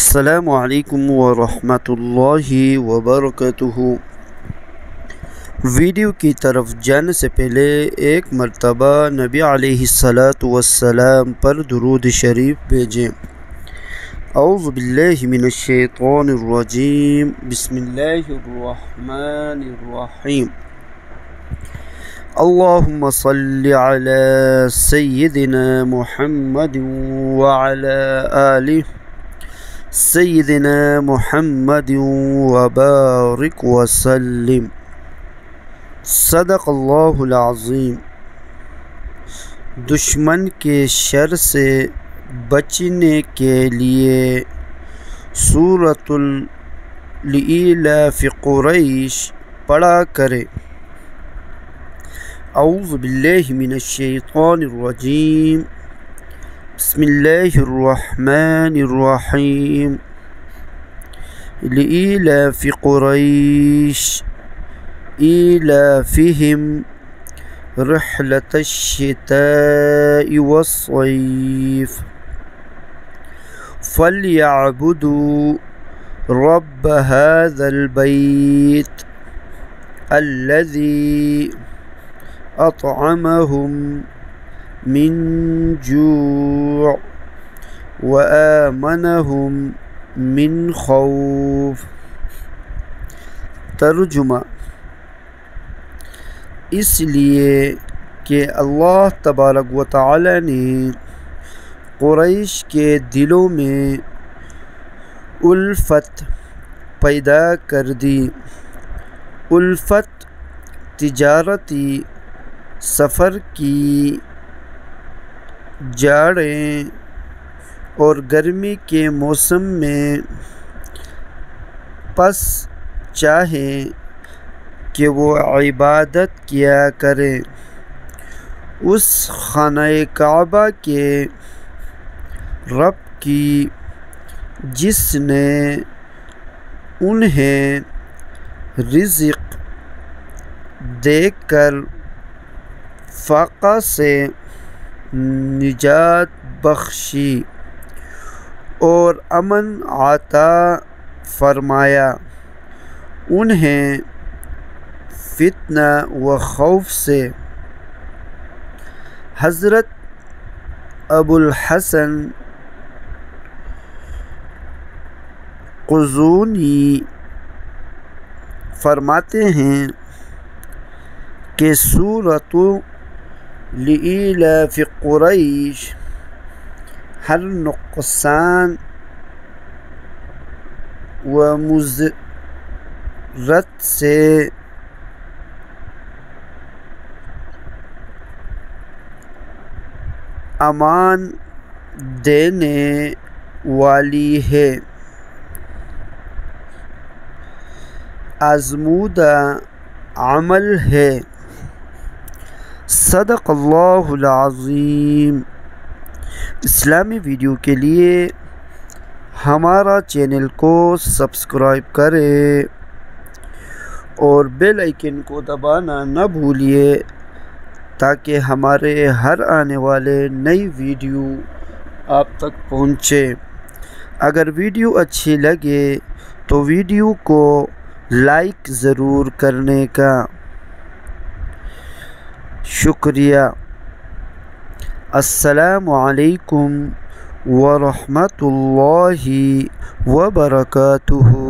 السلام علیکم ورحمۃ اللہ وبرکاتہ۔ ویڈیو کی طرف جانے سے پہلے ایک مرتبہ نبی علیہ الصلاۃ والسلام پر درود شریف بھیجیں۔ اعوذ باللہ من الشیطان الرجیم، بسم اللہ الرحمن الرحیم۔ اللہم صل علی سیدنا محمد وعلی آلہ سیدنا محمد وبارک وسلم۔ صدق اللہ العظیم۔ دشمن کے شر سے بچنے کے لیے سورۃ لإیلاف قریش پڑھا کرے۔ اعوذ باللہ من الشیطان الرجیم، بسم اللہ الرحمن الرحیم۔ لإیلاف قریش ایلافہم رحلۃ الشتاء والصیف فلیعبدوا رب هذا البیت الذی اطعمہم من جوع وآمنہم من خوف۔ ترجمہ: اس لیے کہ اللہ تبارک و تعالی نے قریش کے دلوں میں الفت پیدا کر دی۔ الفت تجارتی سفر کی جاڑیں اور گرمی کے موسم میں پس چاہیں کہ وہ عبادت کیا کریں اس خانہ کعبہ کے رب کی، جس نے انہیں رزق دے کر فاقہ سے نجات بخشی اور امن عطا فرمایا، انہیں فتنہ و خوف سے۔ حضرت ابو الحسن قزوینی فرماتے ہیں کہ سورۃ لإیلاف قریش ہر نقصان و مضرت سے امان دینے والی ہے، آزمودہ عمل ہے۔ صدق اللہ العظیم۔ اسلامی ویڈیو کے لیے ہمارا چینل کو سبسکرائب کریں اور بیل آئیکن کو دبانا نہ بھولیے تاکہ ہمارے ہر آنے والے نئی ویڈیو آپ تک پہنچے۔ اگر ویڈیو اچھی لگے تو ویڈیو کو لائک ضرور کرنے کا شکریہ۔ السلام علیکم ورحمۃ اللہ وبرکاتہ۔